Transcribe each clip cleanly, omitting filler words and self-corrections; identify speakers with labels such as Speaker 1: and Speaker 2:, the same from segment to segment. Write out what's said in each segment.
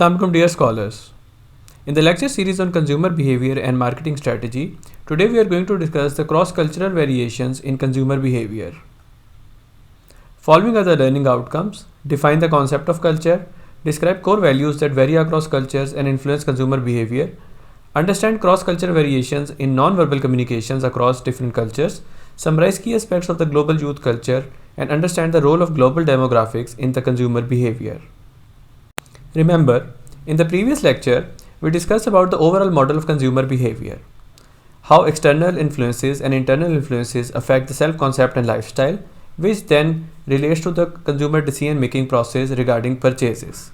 Speaker 1: Assalamu alaikum dear scholars. In the lecture series on consumer behavior and marketing strategy, today we are going to discuss the cross-cultural variations in consumer behavior. Following are the learning outcomes: define the concept of culture, describe core values that vary across cultures and influence consumer behavior, understand cross-cultural variations in non-verbal communications across different cultures, summarize key aspects of the global youth culture, and understand the role of global demographics in the consumer behavior. Remember, in the previous lecture, we discussed about the overall model of consumer behavior, how external influences and internal influences affect the self-concept and lifestyle, which then relates to the consumer decision-making process regarding purchases.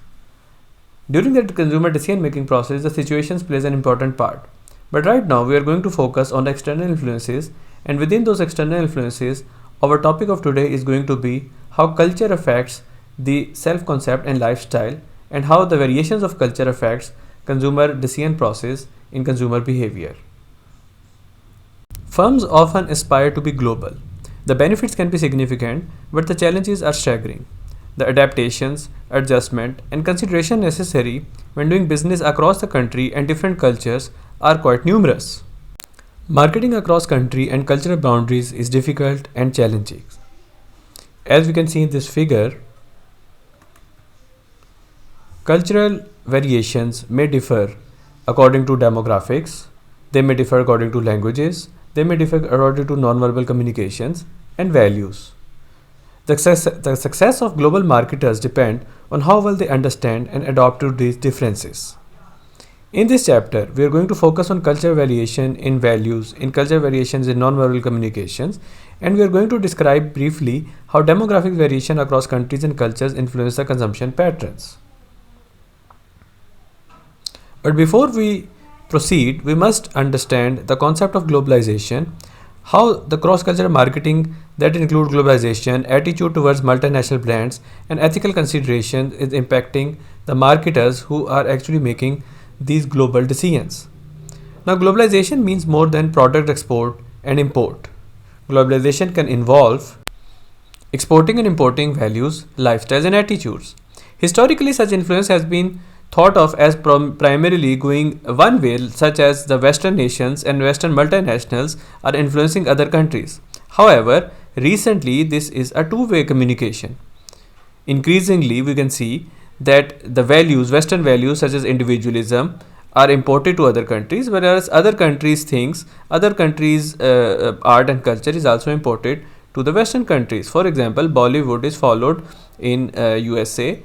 Speaker 1: During the consumer decision-making process, the situations plays an important part. But right now, we are going to focus on the external influences, and within those external influences, our topic of today is going to be how culture affects the self-concept and lifestyle, and how the variations of culture affects consumer decision process in consumer behavior. Firms often aspire to be global. The benefits can be significant, but the challenges are staggering. The adaptations, adjustment, and consideration necessary when doing business across the country and different cultures are quite numerous. Marketing across country and cultural boundaries is difficult and challenging. As we can see in this figure, cultural variations may differ according to demographics, they may differ according to languages, they may differ according to nonverbal communications and values. The success of global marketers depend on how well they understand and adapt to these differences. In this chapter, we are going to focus on cultural variation in values, in cultural variations in nonverbal communications, and we are going to describe briefly how demographic variation across countries and cultures influence the consumption patterns. But before we proceed, we must understand the concept of globalization, how the cross-cultural marketing that includes globalization, attitude towards multinational brands, and ethical consideration is impacting the marketers who are actually making these global decisions. Now, globalization means more than product export and import. Globalization can involve exporting and importing values, lifestyles, and attitudes. Historically, such influence has been thought of as primarily going one way, such as the Western nations and Western multinationals are influencing other countries. However, recently this is a two-way communication. Increasingly, we can see that the values, Western values such as individualism, are imported to other countries, whereas other countries' things, other countries' art and culture is also imported to the Western countries. For example, Bollywood is followed in USA.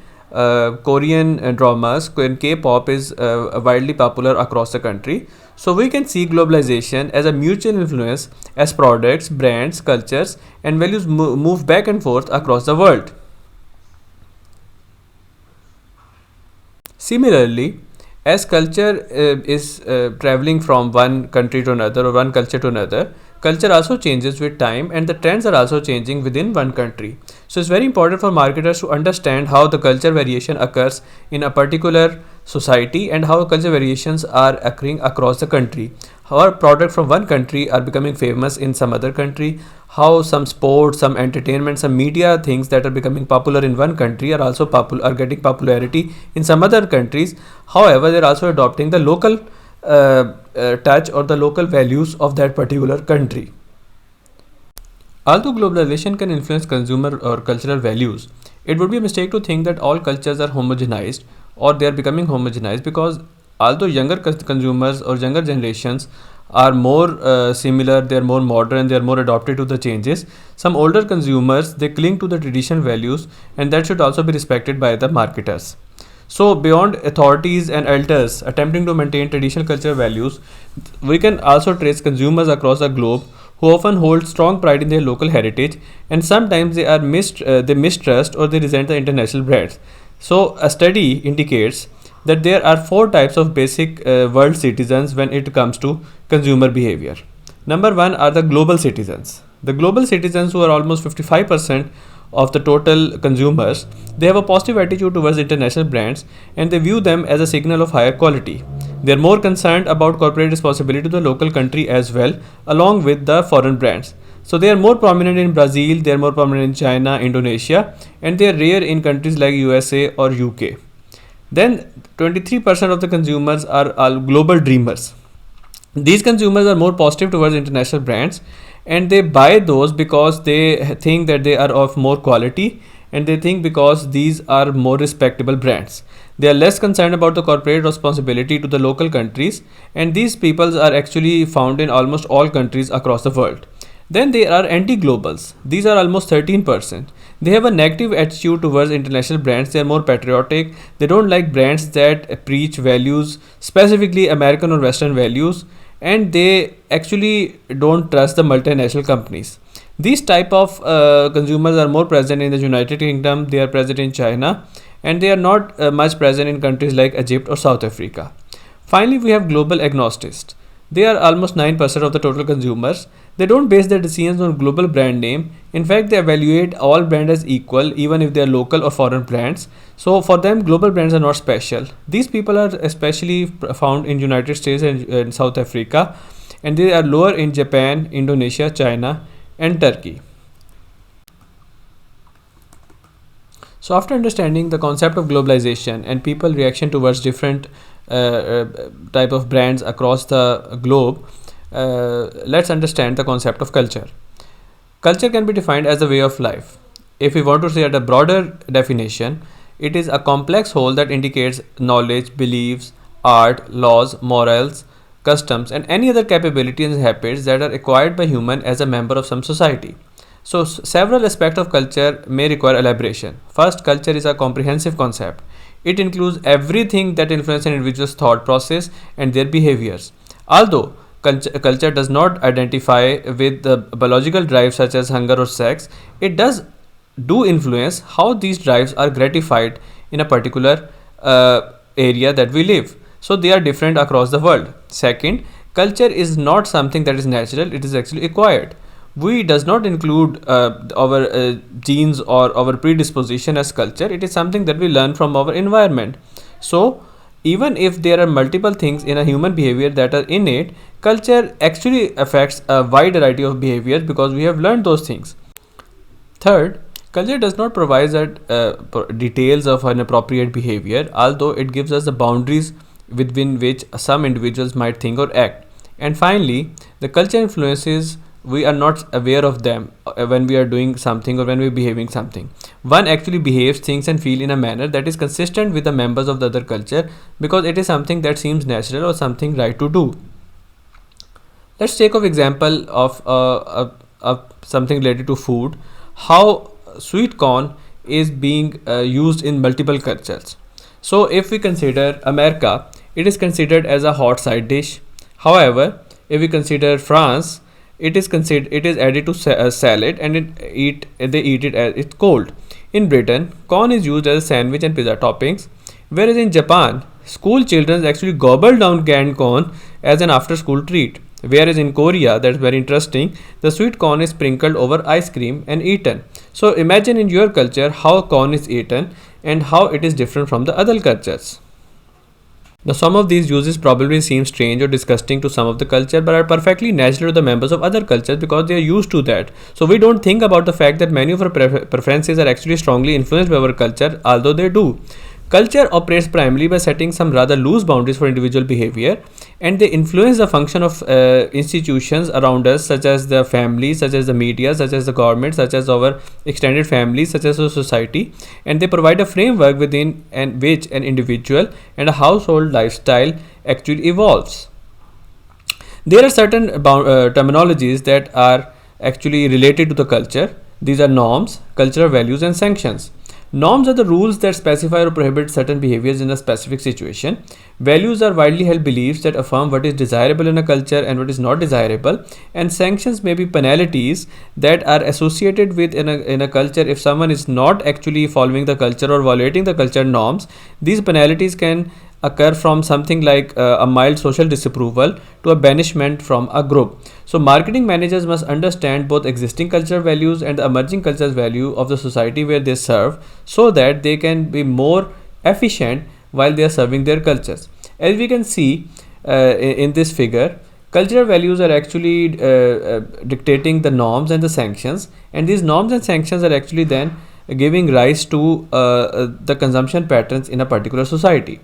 Speaker 1: Korean dramas and K-pop is widely popular across the country. So we can see globalization as a mutual influence as products, brands, cultures and values move back and forth across the world. Similarly, as culture is traveling from one country to another or one culture to another, culture also changes with time and the trends are also changing within one country. So it's very important for marketers to understand how the culture variation occurs in a particular society and how culture variations are occurring across the country. How a product from one country are becoming famous in some other country, how some sports, some entertainment, some media things that are becoming popular in one country are also getting popularity in some other countries. However, they're also adopting the local touch or the local values of that particular country. Although globalization can influence consumer or cultural values, it would be a mistake to think that all cultures are homogenized or they are becoming homogenized, because although younger consumers or younger generations are more similar, they are more modern, they are more adapted to the changes, some older consumers, they cling to the traditional values, and that should also be respected by the marketers. So beyond authorities and elders attempting to maintain traditional cultural values, we can also trace consumers across the globe who often hold strong pride in their local heritage, and sometimes they mistrust or they resent the international brands. So a study indicates that there are 4 types of basic world citizens when it comes to consumer behavior. Number 1 are the global citizens. The global citizens, who are almost 55% of the total consumers, they have a positive attitude towards international brands and they view them as a signal of higher quality. They are more concerned about corporate responsibility to the local country as well, along with the foreign brands. So they are more prominent in Brazil, they are more prominent in China, Indonesia, and they are rare in countries like USA or UK. Then 23% of the consumers are global dreamers. These consumers are more positive towards international brands, and they buy those because they think that they are of more quality, and they think because these are more respectable brands. They are less concerned about the corporate responsibility to the local countries, and these peoples are actually found in almost all countries across the world. Then there are anti-globals. These are almost 13%. They have a negative attitude towards international brands. They are more patriotic. They don't like brands that preach values, specifically American or Western values, and they actually don't trust the multinational companies. These type of consumers are more present in the United Kingdom. They are present in China, and they are not much present in countries like Egypt or South Africa. Finally, we have global agnostics. They are almost 9% of the total consumers. They don't base their decisions on global brand name. In fact, they evaluate all brands as equal, even if they are local or foreign brands. So for them, global brands are not special. These people are especially found in United States and South Africa, and they are lower in Japan, Indonesia, China, and Turkey. So after understanding the concept of globalization and people reaction towards different type of brands across the globe, let's understand the concept of culture. Culture can be defined as a way of life. If we want to say at a broader definition, it is a complex whole that indicates knowledge, beliefs, art, laws, morals, customs, and any other capabilities and habits that are acquired by human as a member of some society. So, several aspects of culture may require elaboration. First, culture is a comprehensive concept. It includes everything that influences an individual's thought process and their behaviors. Although culture does not identify with the biological drives such as hunger or sex, it does do influence how these drives are gratified in a particular area that we live. So they are different across the world. Second, culture is not something that is natural, it is actually acquired. We does not include our genes or our predisposition as culture. It is something that we learn from our environment. So even if there are multiple things in a human behavior that are innate, culture actually affects a wide variety of behaviors because we have learned those things. Third, culture does not provide that details of an appropriate behavior, although it gives us the boundaries within which some individuals might think or act. And finally, the culture influences, we are not aware of them when we are doing something or when we are behaving something. One actually behaves, thinks and feel in a manner that is consistent with the members of the other culture because it is something that seems natural or something right to do. Let's take an example of something related to food. How sweet corn is being used in multiple cultures. So if we consider America, it is considered as a hot side dish. However, if we consider France, it is added to salad and they eat it as it's cold. In Britain, corn is used as a sandwich and pizza toppings, whereas in Japan, school children actually gobble down canned corn as an after school treat. Whereas in Korea, that's very interesting, the sweet corn is sprinkled over ice cream and eaten. So imagine in your culture how corn is eaten and how it is different from the other cultures. Now, some of these uses probably seem strange or disgusting to some of the culture, but are perfectly natural to the members of other cultures because they are used to that. So we don't think about the fact that many of our preferences are actually strongly influenced by our culture, although they do. Culture operates primarily by setting some rather loose boundaries for individual behavior, and they influence the function of institutions around us, such as the family, such as the media, such as the government, such as our extended families, such as our society, and they provide a framework within and which an individual and a household lifestyle actually evolves. There are certain terminologies that are actually related to the culture. These are norms, cultural values, and sanctions. Norms are the rules that specify or prohibit certain behaviors in a specific situation. Values are widely held beliefs that affirm what is desirable in a culture and what is not desirable. And sanctions may be penalties that are associated with in a culture if someone is not actually following the culture or violating the culture norms. These penalties can occur from something like a mild social disapproval to a banishment from a group. So marketing managers must understand both existing cultural values and the emerging cultural value of the society where they serve so that they can be more efficient while they are serving their cultures. As we can see in this figure, cultural values are actually dictating the norms and the sanctions, and these norms and sanctions are actually then giving rise to the consumption patterns in a particular society.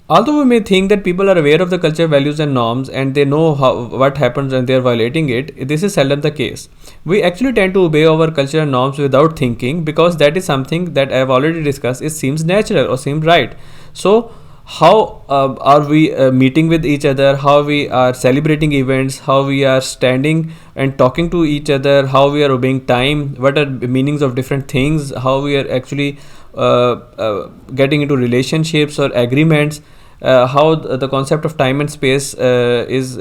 Speaker 1: Although we may think that people are aware of the culture, values, and norms, and they know what happens when they are violating it, this is seldom the case. We actually tend to obey our cultural norms without thinking, because that is something that I have already discussed. It seems natural or seems right. So, how are we meeting with each other? How we are celebrating events? How we are standing and talking to each other? How we are obeying time? What are the meanings of different things? How we are actually getting into relationships or agreements? How the concept of time and space is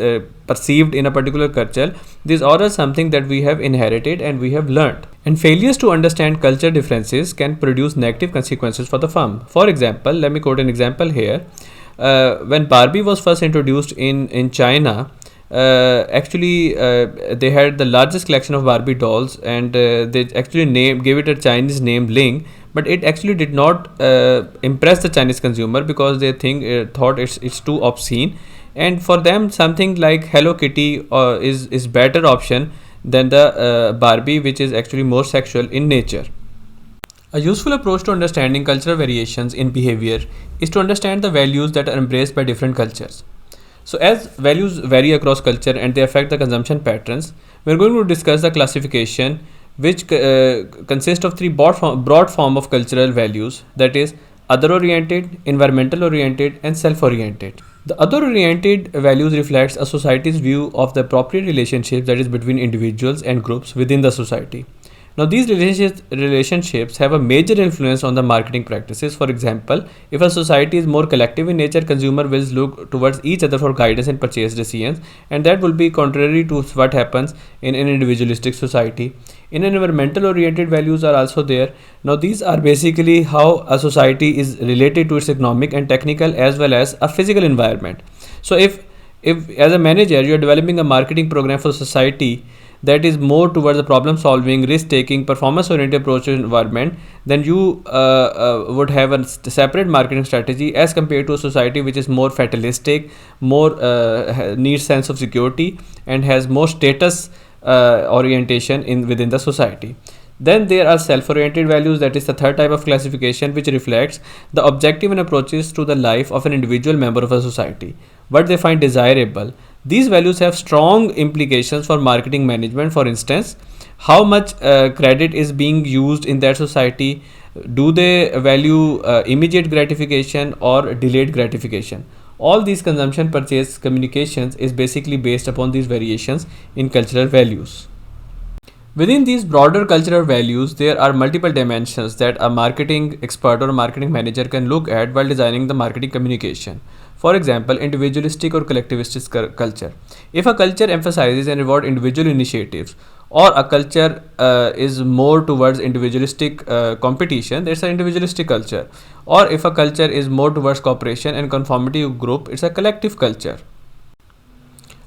Speaker 1: perceived in a particular culture. These all are something that we have inherited and we have learned. And failures to understand culture differences can produce negative consequences for the firm. For example, let me quote an example here. When Barbie was first introduced in China, they had the largest collection of Barbie dolls, and they actually gave it a Chinese name Ling, but it actually did not impress the Chinese consumer, because they thought it's too obscene, and for them something like Hello Kitty is better option than the Barbie, which is actually more sexual in nature. A useful approach to understanding cultural variations in behavior is to understand the values that are embraced by different cultures. So, as values vary across culture and they affect the consumption patterns, we are going to discuss the classification, which consists of three broad form of cultural values, that is other oriented, environmental oriented, and self oriented. The other oriented values reflects a society's view of the appropriate relationship that is between individuals and groups within the society. Now, these relationships have a major influence on the marketing practices. For example, if a society is more collective in nature, consumer will look towards each other for guidance and purchase decisions, and that will be contrary to what happens in an individualistic society. In environmental oriented values are also there. Now, these are basically how a society is related to its economic and technical as well as a physical environment. So, if as a manager you are developing a marketing program for society that is more towards the problem solving, risk taking, performance oriented approach to environment, then you would have a separate marketing strategy as compared to a society which is more fatalistic, more needs sense of security, and has more status orientation within the society. Then there are self-oriented values, that is the third type of classification, which reflects the objective and approaches to the life of an individual member of a society, what they find desirable. These values have strong implications for marketing management. For instance, how much credit is being used in that society? Do they value immediate gratification or delayed gratification? All these consumption purchase communications is basically based upon these variations in cultural values. Within these broader cultural values, there are multiple dimensions that a marketing expert or a marketing manager can look at while designing the marketing communication. For example, individualistic or collectivistic culture. If a culture emphasizes and rewards individual initiatives, or a culture is more towards individualistic competition, that's an individualistic culture. Or if a culture is more towards cooperation and conformity group, it's a collective culture.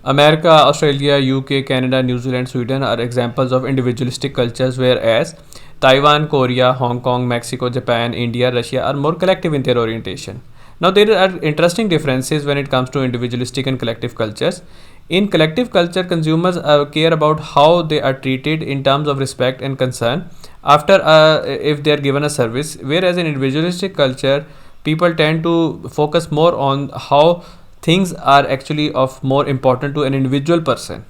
Speaker 1: America, Australia, UK, Canada, New Zealand, Sweden are examples of individualistic cultures, whereas Taiwan, Korea, Hong Kong, Mexico, Japan, India, Russia are more collective in their orientation. Now, there are interesting differences when it comes to individualistic and collective cultures. In collective culture, consumers care about how they are treated in terms of respect and concern after if they are given a service, whereas in individualistic culture, people tend to focus more on how things are actually of more important to an individual person.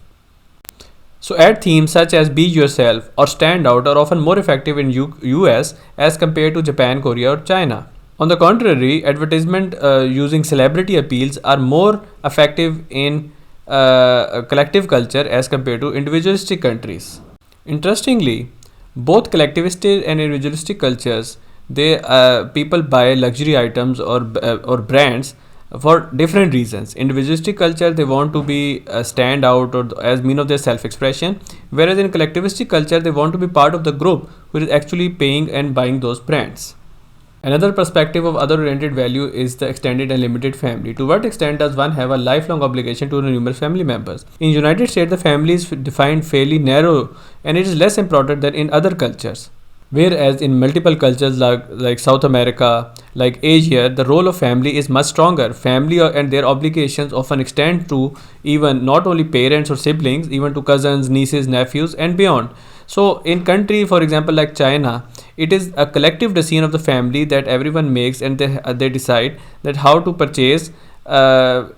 Speaker 1: So, ad themes such as be yourself or stand out are often more effective in US as compared to Japan, Korea, or China. On the contrary, advertisement using celebrity appeals are more effective in collective culture as compared to individualistic countries. Interestingly, both collectivistic and individualistic cultures, they people buy luxury items or brands for different reasons. Individualistic culture, they want to be stand out or as mean of their self-expression, whereas in collectivistic culture, they want to be part of the group who is actually paying and buying those brands. Another perspective of other oriented value is the extended and limited family. To what extent does one have a lifelong obligation to numerous family members? In United States, the family is defined fairly narrow and it is less important than in other cultures. Whereas in multiple cultures like South America, like Asia, the role of family is much stronger. Family and their obligations often extend to even not only parents or siblings, even to cousins, nieces, nephews, and beyond. So in country, for example, like China, it is a collective decision of the family that everyone makes, and they decide that how to purchase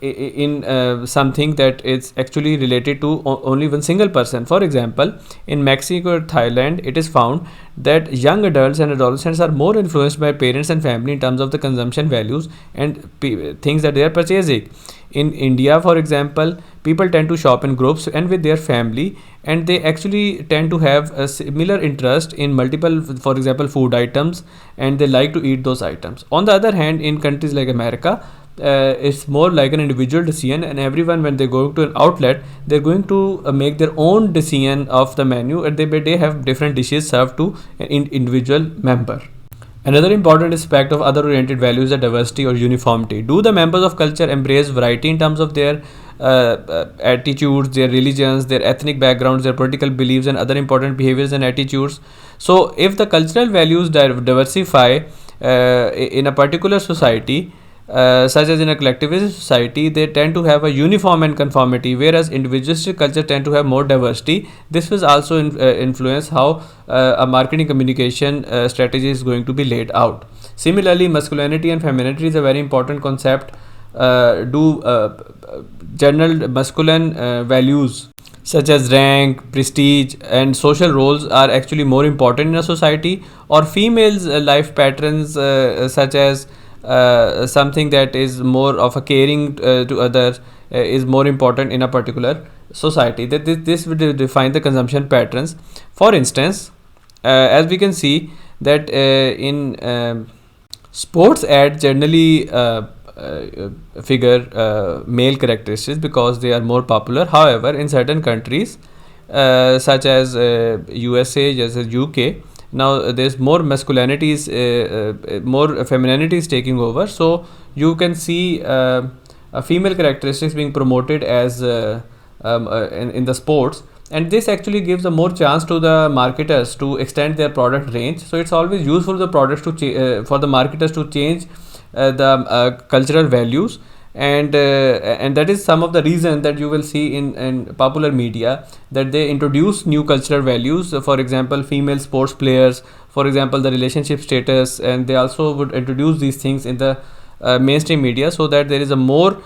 Speaker 1: in something that is actually related to only one single person. For example, in Mexico or Thailand, it is found that young adults and adolescents are more influenced by parents and family in terms of the consumption values and things that they are purchasing. In India, for example, people tend to shop in groups and with their family, and they actually tend to have a similar interest in multiple, for example, food items, and they like to eat those items. On the other hand, in countries like America, it's more like an individual decision, and everyone, when they go to an outlet, they're going to make their own decision of the menu, and they have different dishes served to an individual member. Another important aspect of other oriented values is diversity or uniformity. Do the members of culture embrace variety in terms of their attitudes, their religions, their ethnic backgrounds, their political beliefs, and other important behaviors and attitudes? So, if the cultural values diversify in a particular society, such as in a collectivist society, they tend to have a uniform and conformity, whereas individualistic culture tend to have more diversity. This will also influence how a marketing communication strategy is going to be laid out. Similarly, masculinity and femininity is a very important concept. Do general masculine values such as rank, prestige, and social roles are actually more important in a society, or females' life patterns such as something that is more of a caring to others is more important in a particular society. That this would define the consumption patterns. For instance, as we can see that in sports ads generally figure male characteristics because they are more popular. However, in certain countries such as USA, as UK, now there's more masculinities, more femininities taking over. So you can see female characteristics being promoted as in the sports, and this actually gives a more chance to the marketers to extend their product range. So it's always useful for the products to for the marketers to change the cultural values, and that is some of the reason that you will see in popular media, that they introduce new cultural values. For example, female sports players, for example, the relationship status, and they also would introduce these things in the mainstream media, so that there is a more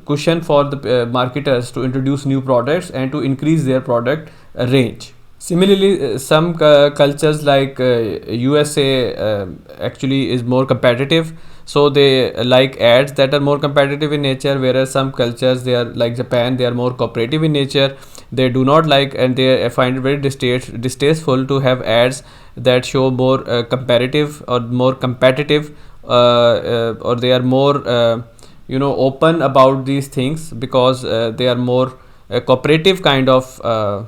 Speaker 1: cushion for the marketers to introduce new products and to increase their product range. Similarly, some cultures like USA actually is more competitive, so they like ads that are more competitive in nature, whereas some cultures, they are like Japan, they are more cooperative in nature. They do not like, and they find it very distasteful to have ads that show more comparative or more competitive, or they are more open about these things, because they are more cooperative kind of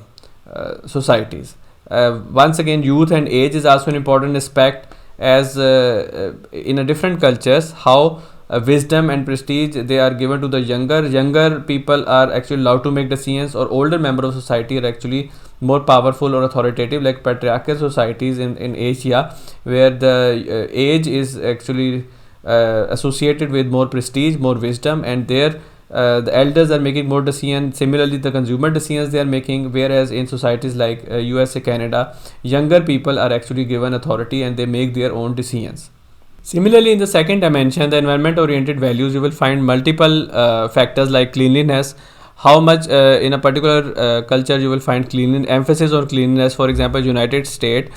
Speaker 1: societies. Once again, youth and age is also an important aspect, as in a different cultures, how wisdom and prestige they are given to the younger people are actually allowed to make decisions, or older member of society are actually more powerful or authoritative, like patriarchal societies in Asia, where the age is actually associated with more prestige, more wisdom, and there the elders are making more decisions. Similarly, the consumer decisions they are making, whereas in societies like USA, Canada, younger people are actually given authority and they make their own decisions. Similarly, in the second dimension, the environment oriented values, you will find multiple factors like cleanliness. How much in a particular culture you will find emphasis on cleanliness. For example, United States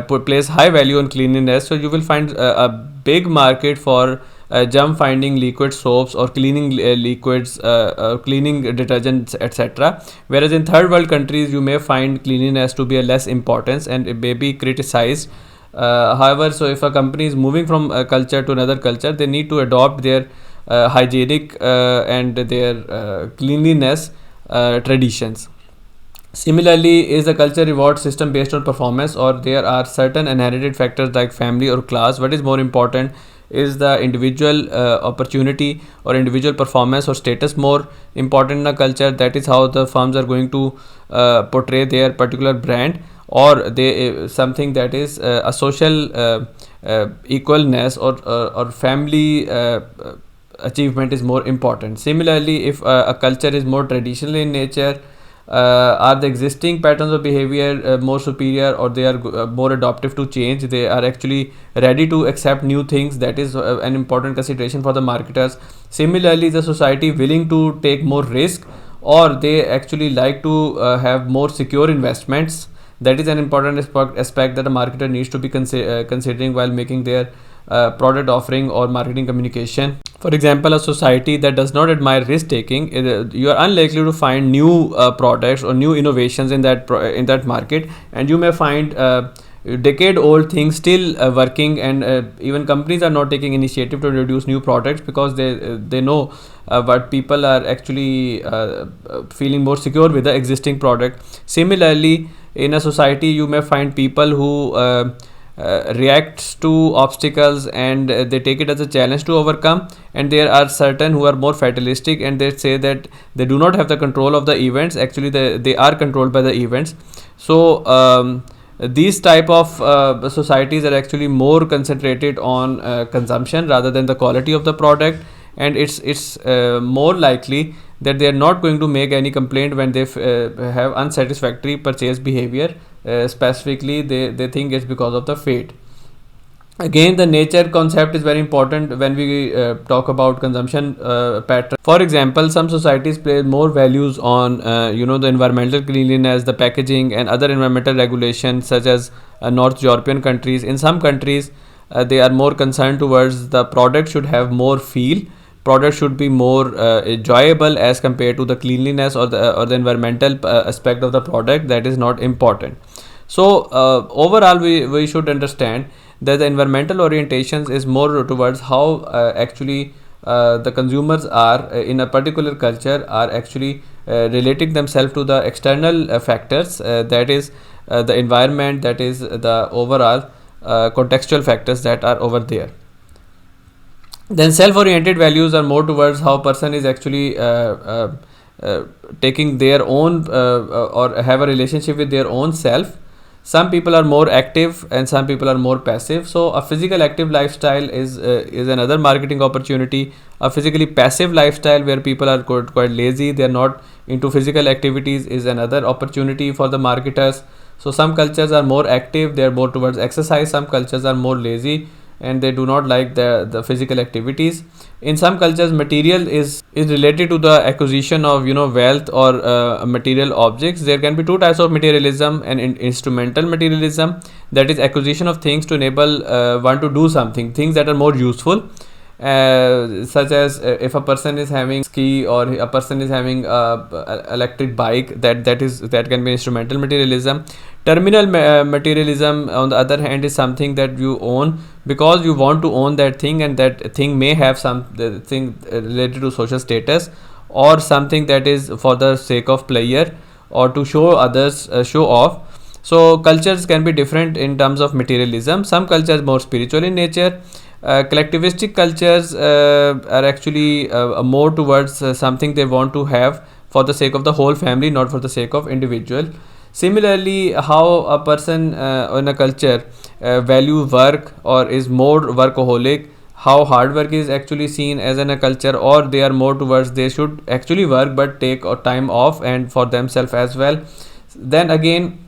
Speaker 1: place high value on cleanliness, so you will find a big market for germ finding liquid soaps or cleaning liquids, cleaning detergents, etc. Whereas in third world countries, you may find cleanliness to be a less importance and it may be criticized. However, so if a company is moving from a culture to another culture, they need to adopt their hygienic and their cleanliness traditions. Similarly, is the culture reward system based on performance, or there are certain inherited factors like family or class? What is more important? Is the individual opportunity or individual performance or status more important in a culture? That is how the firms are going to portray their particular brand, or they something that is a social equalness, or family achievement is more important. Similarly, if a culture is more traditional in nature, Are the existing patterns of behavior more superior, or they are more adaptive to change? They are actually ready to accept new things. That is an important consideration for the marketers. Similarly, the society willing to take more risk, or they actually like to have more secure investments. That is an important aspect that a marketer needs to be considering while making their product offering or marketing communication. For example, a society that does not admire risk taking, you are unlikely to find new products or new innovations in that market, and you may find decade old things still working, and even companies are not taking initiative to introduce new products because they know what people are actually feeling more secure with the existing product. Similarly, in a society you may find people who reacts to obstacles, and they take it as a challenge to overcome, and there are certain who are more fatalistic, and they say that they do not have the control of the events. Actually, they are controlled by the events. So these type of societies are actually more concentrated on consumption rather than the quality of the product, and it's more likely that they are not going to make any complaint when they have unsatisfactory purchase behavior. Specifically, they think it's because of the fate. Again, the nature concept is very important when we talk about consumption pattern. For example, some societies place more values on the environmental cleanliness, the packaging, and other environmental regulations, such as North European countries. In some countries, they are more concerned towards the product should have more feel. Product should be more enjoyable as compared to the cleanliness or the environmental aspect of the product. That is not important. So overall, we should understand that the environmental orientations is more towards how actually the consumers are in a particular culture are actually relating themselves to the external factors, that is the environment, that is the overall contextual factors that are over there. Then self-oriented values are more towards how person is actually taking their own or have a relationship with their own self. Some people are more active and some people are more passive. So a physical active lifestyle is another marketing opportunity. A physically passive lifestyle where people are quite lazy, they are not into physical activities, is another opportunity for the marketers. So some cultures are more active, they are more towards exercise. Some cultures are more lazy and they do not like the physical activities. In some cultures, material is related to the acquisition of wealth or material objects. There can be two types of materialism: and instrumental materialism, that is acquisition of things to enable one to do something, things that are more useful, such as if a person is having ski, or a person is having electric bike, that can be instrumental materialism. Terminal materialism, on the other hand, is something that you own because you want to own that thing, and that thing may have something related to social status, or something that is for the sake of pleasure or to show others, show off. So cultures can be different in terms of materialism. Some cultures more spiritual in nature. Collectivistic cultures are actually more towards something they want to have for the sake of the whole family, not for the sake of individual. Similarly, how a person in a culture value work or is more workaholic, how hard work is actually seen as in a culture, or they are more towards they should actually work but take time off and for themselves as well. Then again,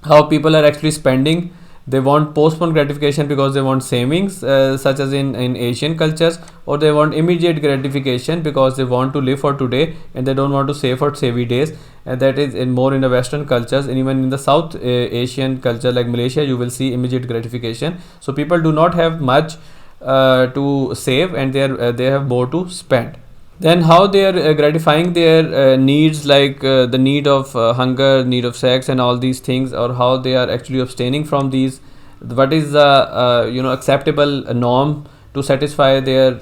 Speaker 1: how people are actually spending. They want postponed gratification because they want savings, such as in Asian cultures, or they want immediate gratification because they want to live for today and they don't want to save for savvy days. And that is more in the Western cultures, and even in the South Asian culture like Malaysia, you will see immediate gratification. So people do not have much to save, and they have more to spend. Then how they are gratifying their needs, like the need of hunger, need of sex, and all these things, or how they are actually abstaining from these. What is the acceptable norm to satisfy their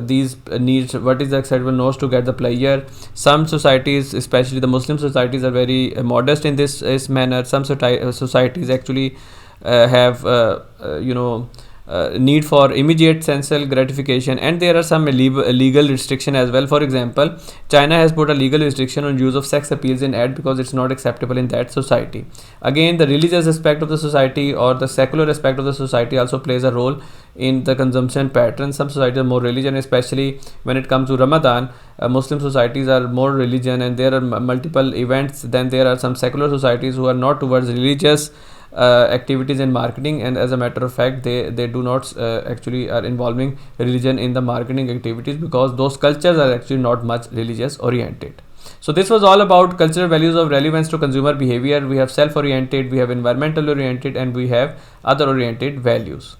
Speaker 1: these needs? What is the acceptable norms to get the pleasure? Some societies, especially the Muslim societies, are very modest in this manner. Some societies actually have need for immediate sensual gratification, and there are some legal restriction as well. For example, China has put a legal restriction on use of sex appeals in ad because it's not acceptable in that society. Again, the religious aspect of the society or the secular aspect of the society also plays a role in the consumption pattern. Some societies are more religion, especially when it comes to Ramadan. Muslim societies are more religion, and there are multiple events. Then there are some secular societies who are not towards religious activities and marketing, and as a matter of fact they do not actually are involving religion in the marketing activities, because those cultures are actually not much religious oriented. So this was all about cultural values of relevance to consumer behavior. We have self oriented, we have environmental oriented, and we have other oriented values.